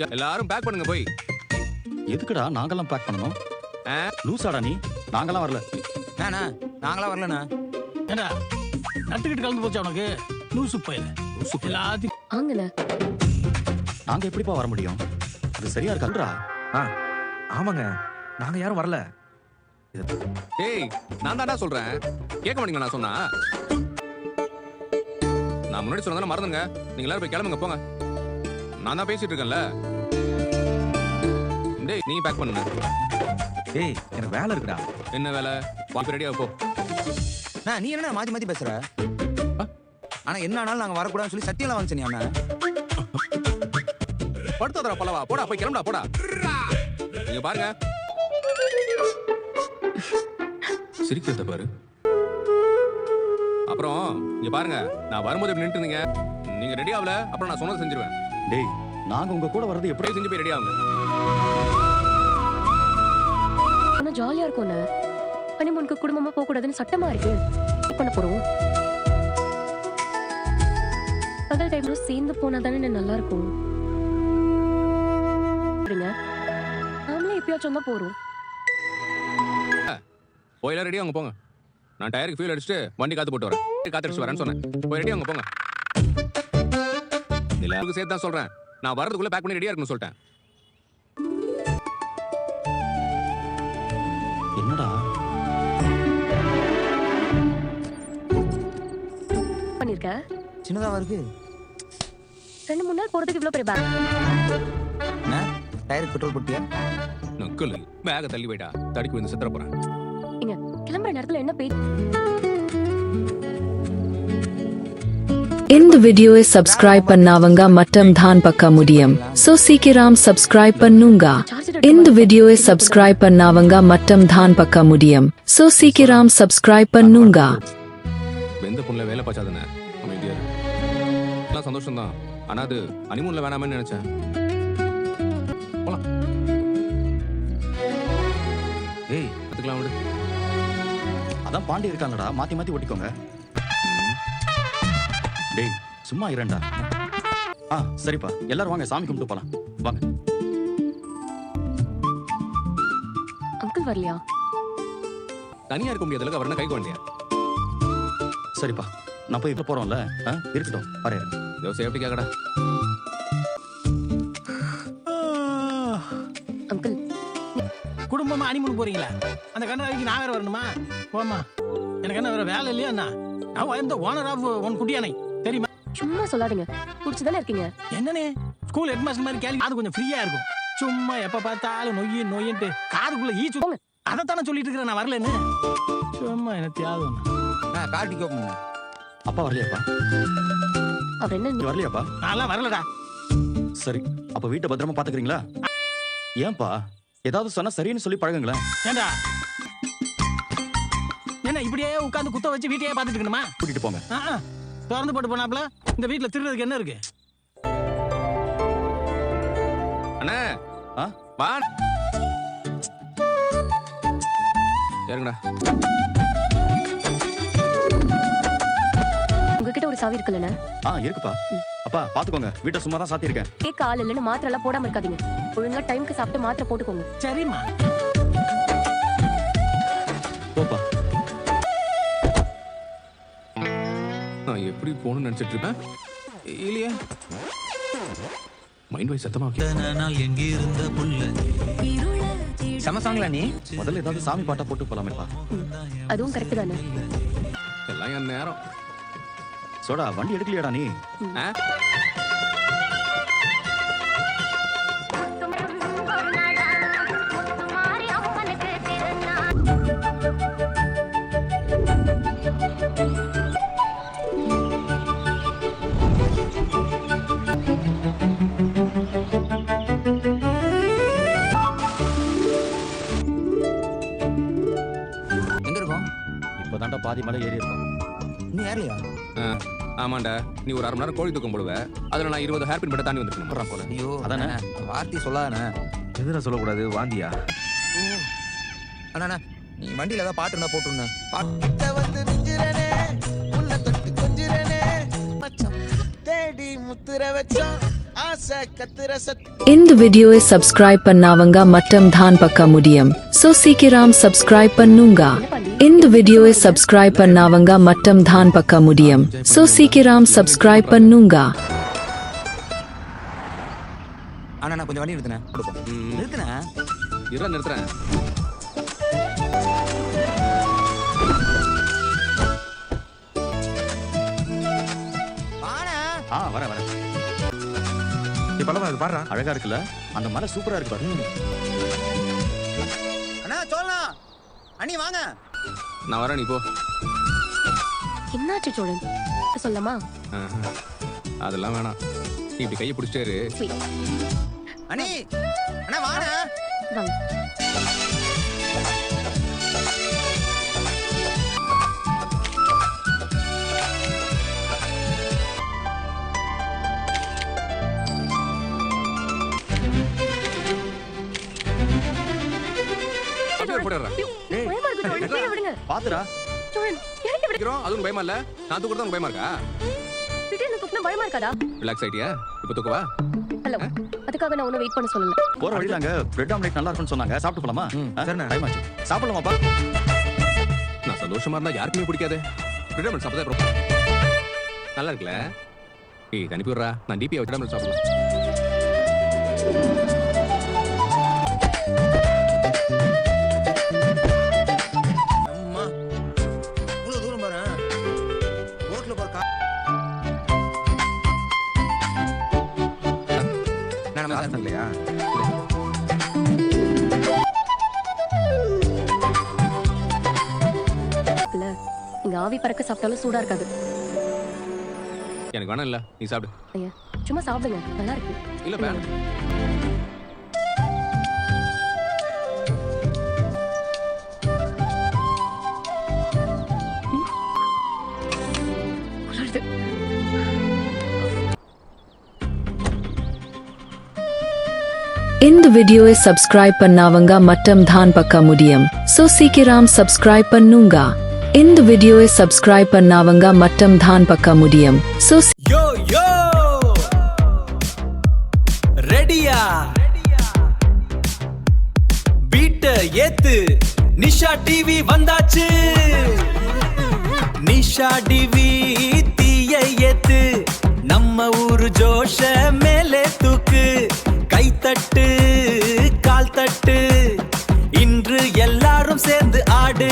எல்லாரும் பேக் பண்ணுங்க போய். எதுக்குடா நாங்கெல்லாம் பேக் பண்ணணும்? லூசாடா நீ? நாங்கெல்லாம் வரல. நாங்களாம் வரலண்ணா. ஏண்டா நட்டுக்கிட்டு கலந்து போச்சு உனக்கு? லூசு பையல. எல்லாத்தையும் ஆங்கண்ணா. நாங்க எப்படிப்பா வர முடியும்? அது சரியா இருக்காதுடா. ஆமாங்க, நாங்க யாரும் வரல. ஏய், நான் தான்டா சொல்றேன். கேட்க மாட்டீங்களா நான் சொன்னா? நான் முன்னாடி சொன்னதானே மறந்துங்க. நீங்க எல்லாரும் போய் கிளம்புங்க போங்க. நான் தான் பேசிட்டு இருக்கேன்ல. டேய், நீ பேக் பண்ணுங்க. ஏய், எனக்கு வேலை இருக்குடா. என்ன வேலை? வாப்பி ரெடியா போ. நீ என்ன மாத்தி மாத்தி பேசுற? ஆனா என்ன ஆனாலும் நாங்க வரக்கூடாதுன்னு சொல்லி சத்தியெல்லாம் வந்துச்சு நீ அண்ணா. படுத்தாதடா பல்லவா. போடா போய் கிளம்புடா போடா. நீங்க பாருங்க. சிரிக்கிறத பாரு. அப்புறம் இங்க பாருங்க, நான் வரும்போது இப்படி நின்னுட்டு இருந்தீங்க. நீங்க ரெடி ஆகல, அப்புறம் நான் சொன்னதை செஞ்சிருவேன். டேய், நாங்க உங்க கூட வரது எப்படி செஞ்சு போய் ரெடி ஆகுங்க. ஆனா ஜாலியா இருக்கும்ண்ணா. ஹனிமூனுக்கு குடும்பமா போக கூடாதுன்னு சட்டமா இருக்கு. பண்ண போறோம். பகல் டைம்ல சேர்ந்து போனா தானே நல்லா இருக்கும். நாமளே எப்பயாச்சும் தான் போறோம். போய் ரெடி ஆகுங்க போங்க. நான் டயருக்கு ஃபியூல் அடிச்சுட்டு வண்டி காத்து போட்டு வரேன். காத்தடிச்சு வரேன்னு சொன்னேன். போய் ரெடி ஆகுங்க போங்க. எல்லாருக்கும் சேர்த்து தான் சொல்றேன். நான் வரதுக்குள்ள பேக் பண்ணி ரெடியா இருக்குன்னு சொல்லிட்டேன். என்னடா பண்ணிருக்க? சின்னதாவா இருக்கு. 2-3 நாள் போறதுக்கு இவ்வளவு பெரிய பேக். டயருக்கு பெட்ரோல் போட்டியா? நக்கல். பேக தள்ளி போயிட்டா. தடிக்கு வந்து செத்துற போறேன். இங்க கிளம்புற நேரத்துல என்ன பேச்சு? இந்த வீடியோவை சப்ஸ்கிரைப் பண்ணாவங்க மட்டும் தான் பார்க்க முடியும். சோ சீக்கிரம் சப்ஸ்கிரைப் பண்ணுங்க. இந்த வீடியோவை சப்ஸ்கிரைப் பண்ணாவங்க மட்டும் தான் பார்க்க முடியும். சோ சீக்கிரம் சப்ஸ்கிரைப் பண்ணுங்க. வெந்த பொண்ணுல வேலை பாச்சாதானே அமைதியா. எல்லாம் சந்தோஷம் தான். ஆனா அது ஹனிமூன்ல வேணாமே நினைச்சேன். போலாம். ஏய், அதுக்கெல்லாம் விடு. அதான் பாண்டி இருக்காங்கடா, மாத்தி மாத்தி ஓட்டிக்கோங்க. டேய், சும்மா இரண்டா. சரிப்பா, எல்லாரும் வாங்க, சாமி கும்பிட்டு போலாம். வாங்க. அங்கிள் வரலையா? தனியா இருக்க முடியாதுல, அவர்னா கைக்கு வண்டியா. சரிப்பா, நான் போய் இப்ப போறோம்ல. இருக்கட்டும், பாரு. இதோ சேஃப்டி கேக்கடா. அங்கிள், குடும்பமா ஹனிமூன் போறீங்களா? அந்த கண்ணாடிக்கு நான் வேற வரணுமா? போமா. எனக்கு என்ன வேற வேலை இல்லையா அண்ணா? நான் இந்த ஓனர் ஆஃப் ஒன் குட்டியானை தெரியுமா? சும்மா சொல்லாதீங்க. குடிச்சுதானே இருக்கீங்க. என்னன்னு ஸ்கூல் ஹெட்மாஸ்டர் மாதிரி கேள்வி. அது கொஞ்சம் ஃப்ரீயா இருக்கும். சும்மா எப்ப பார்த்தாலும் நொய்யின்ட்டு காதுக்குள்ள ஈச்சு. அதைத்தானே சொல்லிட்டு இருக்கிறேன் நான் வரலன்னு. சும்மா என்ன தியாகம். கார் டிக்கி ஓபன் பண்ணு. அப்பா வரலையாப்பா? அவர் என்ன? நீ வரலையாப்பா? நான்லாம் வரலடா. சரி, அப்ப வீட்டை பத்திரமா பாத்துக்கிறீங்களா? ஏன்பா ஏதாவது சொன்னா சரின்னு சொல்லி பழகுங்களேன். ஏண்டா என்ன இப்படியே உட்கார்ந்து குத்த வச்சு வீட்டையே பாத்துட்டு இருக்கணுமா? கூட்டிட்டு போங்க. திறந்து போட்டு போனாப்ல. இந்த வீட்டுல திருடுறதுக்கு என்ன இருக்கு? அண்ணா, வா. ஏறுங்கடா. உங்ககிட்ட ஒரு சாவி இருக்குல்லண்ணா? இருக்குப்பா. அப்பா பாத்துக்கோங்க, வீட்டை சும்மா தான் சாத்தி இருக்கேன். கேட்க ஆள் இல்லைன்னு மாத்திரை எல்லாம் போடாம இருக்காதீங்க. ஒழுங்கா டைமுக்கு சாப்பிட்டு மாத்திரை போட்டுக்கோங்க. சரிம்மா. போப்பா. நான் எப்படி போகணும்னு நினைச்சிட்டு இருப்பேன் இல்லையா? மைண்ட் வாய்ஸ் சத்தமா சமசாங்களா நீ? முதல்ல ஏதாவது சாமி பாட்டா போட்டு போலாமேப்பா. அதுவும் கரெக்ட் தானே. எல்லாம் என் நேரம். சோடா, வண்டி எடுக்கலையாடா நீ? எங்க இருக்கோம்? இப்பதான்டா பாதி மலை ஏறி இருக்கோம். நீ ஏறலையா? ஆமாண்டா, நீ ஒரு 1/2 மணி நேரம் கோழி தூக்கம் போடுவ. அதுல நான் 20 ஹேர் பின் பட்ட தாண்டி வந்துருக்கணும் போல. ஐயோ, அதானே வார்த்தை சொல்லாதானே. எதுனா சொல்லக்கூடாது, வாந்தியா? அண்ணா, நீ வண்டியில ஏதாவது பாட்டு இருந்தா போட்டுருந்தேன். பாட்டு வந்து நிஞ்சிரனே, உள்ள தொட்டு கொஞ்சிரனே, மச்சான் தேடி முத்துற வச்சோம். ஆசை கத்துற இந்த வீடியோவை சப்ஸ்கிரைப் பண்ணாவங்க மட்டும் தான் பார்க்க முடியும். சோ சீக்கிரம் சப்ஸ்கிரைப் பண்ணுங்க. இந்த வீடியோவை சப்ஸ்கிரைப் பண்ணாவங்க மட்டும் தான் பார்க்க முடியும். சோ சீக்கிரம் சப்ஸ்கிரைப் பண்ணுங்க. ஆனா நான் கொஞ்சம் வண்டி நிறுத்தினேன் நிறுத்தினேன் இருடா நிறுத்துறேன். வாணா வரேன் வரேன். இப்பெல்லாம் அது பாடுறா அழகா இருக்குல்ல? அந்த மலை சூப்பரா இருக்கு பாரு. அண்ணா சொல்லலாம் அண்ணி வாங்க. நான் வரேன், நீ போ. என்னாச்சு சோழன் சொல்லமா? ஆஹா. அதெல்லாம் வேணாம், நீ இப்படி கையை பிடிச்சிட்டே Sweet. அண்ணி அண்ணா வாங்க. வாங்க. போடுறா. பயமா இருக்கு சோழன், கீழே விடுங்க. பாத்துடா. சோழன், இறக்கி விடுங்க. அதுவும் பயமா இல்ல? நான் தூக்குறது உனக்கு பயமா இருக்கா? திடீர்னு தூக்குனா பயமா இருக்காதா? ரிலாக்ஸ் ஆயிட்டியா? இப்ப தூக்கவா? ஹலோ, அதுக்காக நான் உன்னை வெயிட் பண்ண சொல்லல. போற வழியில அங்க பிரெட் ஆம்லெட் நல்லா இருக்கும்னு சொன்னாங்க. சாப்பிட்டு போலாமா? சரிண்ணே. டைம் ஆச்சு. சாப்பிடலாமாப்பா? நான் சந்தோஷமா இருந்தா யாருக்குமே பிடிக்காது. ஃப்ரீடம் சாப்பிட்டா அப்புறம் நல்லா இருக்குல்ல? ஏய் அனுப்பி விடுறா, நான் டிபியை வச்சு சாப்பிடலாம். அம்மா இவ்வளவு தூரம் பாரு ரோட்ல போற நான் நம்ம சார் இல்லையா? இல்ல, இங்க ஆவி பறக்க சாப்பிட்டாலும் சூடா இருக்காது. எனக்கு வேணாம் இல்ல, நீ சாப்பிடு. ஐயா, சும்மா சாப்பிடுங்க, நல்லா இருக்கு. இல்ல வேணாம். குளிருது. இந்த வீடியோவை சப்ஸ்கிரைப் பண்ணாவங்க மட்டும் தான் பார்க்க முடியும். சோ சீக்கிரம் சப்ஸ்கிரைப் பண்ணுங்க. இந்த வீடியோவை சப்ஸ்கிரைப் பண்ணாவங்க மட்டும் தான் பார்க்க முடியும். சோ யோ யோ ரெடியா பீட்ட ஏத்து நிஷா டிவி வந்தாச்சு. நிஷா டிவி தீய ஏத்து நம்ம ஊரு ஜோஷ மேலே தூக்கு. கைத்தட்டு கால் தட்டு இன்று எல்லாரும் சேர்ந்து ஆடு.